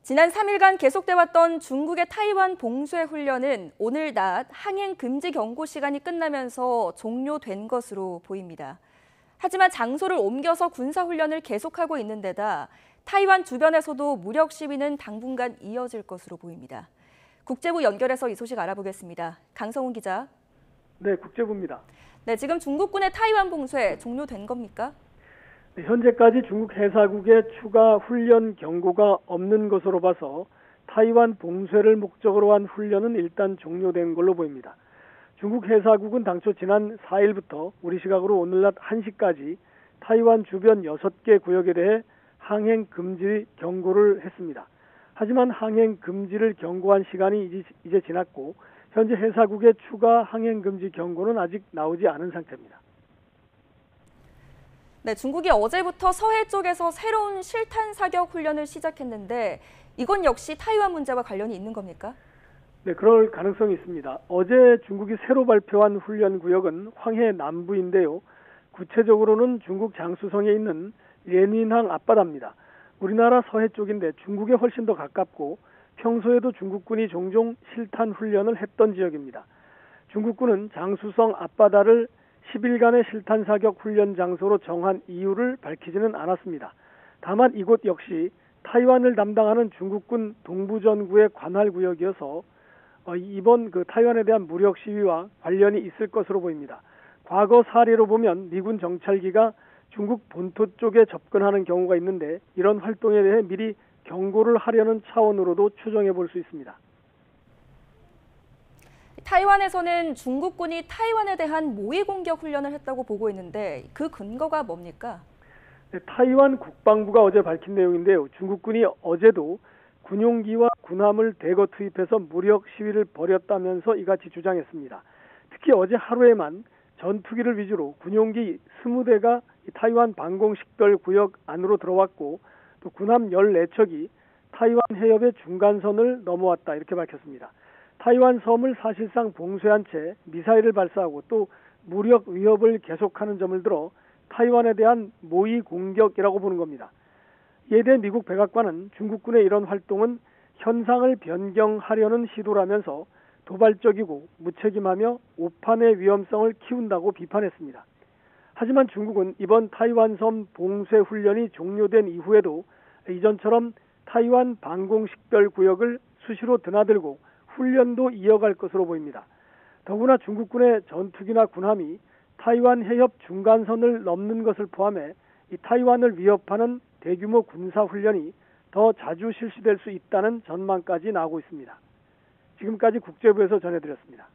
지난 3일간 계속돼왔던 중국의 타이완 봉쇄 훈련은 오늘 낮 항행 금지 경고 시간이 끝나면서 종료된 것으로 보입니다. 하지만 장소를 옮겨서 군사훈련을 계속하고 있는 데다 타이완 주변에서도 무력 시위는 당분간 이어질 것으로 보입니다. 국제부 연결해서 이 소식 알아보겠습니다. 강성훈 기자. 네, 국제부입니다. 네, 지금 중국군의 타이완 봉쇄 종료된 겁니까? 네, 현재까지 중국 해사국의 추가 훈련 경고가 없는 것으로 봐서 타이완 봉쇄를 목적으로 한 훈련은 일단 종료된 걸로 보입니다. 중국 해사국은 당초 지난 4일부터 우리 시각으로 오늘 낮 1시까지 타이완 주변 6개 구역에 대해 항행 금지 경고를 했습니다. 하지만 항행 금지를 경고한 시간이 이제 지났고 현재 해사국의 추가 항행 금지 경고는 아직 나오지 않은 상태입니다. 네, 중국이 어제부터 서해 쪽에서 새로운 실탄 사격 훈련을 시작했는데 이건 역시 타이완 문제와 관련이 있는 겁니까? 네, 그럴 가능성이 있습니다. 어제 중국이 새로 발표한 훈련 구역은 황해 남부인데요. 구체적으로는 중국 장쑤성에 있는 련윈항 앞바다입니다. 우리나라 서해 쪽인데 중국에 훨씬 더 가깝고 평소에도 중국군이 종종 실탄 훈련을 했던 지역입니다. 중국군은 장쑤성 앞바다를 10일간의 실탄 사격 훈련 장소로 정한 이유를 밝히지는 않았습니다. 다만 이곳 역시 타이완을 담당하는 중국군 동부전구의 관할 구역이어서 이번 타이완에 대한 무력 시위와 관련이 있을 것으로 보입니다. 과거 사례로 보면 미군 정찰기가 중국 본토 쪽에 접근하는 경우가 있는데 이런 활동에 대해 미리 경고를 하려는 차원으로도 추정해 볼 수 있습니다. 타이완에서는 중국군이 타이완에 대한 모의 공격 훈련을 했다고 보고 있는데 그 근거가 뭡니까? 네, 타이완 국방부가 어제 밝힌 내용인데요. 중국군이 어제도 군용기와 군함을 대거 투입해서 무력 시위를 벌였다면서 이같이 주장했습니다. 특히 어제 하루에만 전투기를 위주로 군용기 20대가 타이완 방공식별 구역 안으로 들어왔고 또 군함 14척이 타이완 해협의 중간선을 넘어왔다 이렇게 밝혔습니다. 타이완 섬을 사실상 봉쇄한 채 미사일을 발사하고 또 무력 위협을 계속하는 점을 들어 타이완에 대한 모의 공격이라고 보는 겁니다. 이에 대해 미국 백악관은 중국군의 이런 활동은 현상을 변경하려는 시도라면서 도발적이고 무책임하며 오판의 위험성을 키운다고 비판했습니다. 하지만 중국은 이번 타이완 섬 봉쇄 훈련이 종료된 이후에도 이전처럼 타이완 방공식별 구역을 수시로 드나들고 훈련도 이어갈 것으로 보입니다. 더구나 중국군의 전투기나 군함이 타이완 해협 중간선을 넘는 것을 포함해 이 타이완을 위협하는 대규모 군사훈련이 더 자주 실시될 수 있다는 전망까지 나오고 있습니다. 지금까지 국제부에서 전해드렸습니다.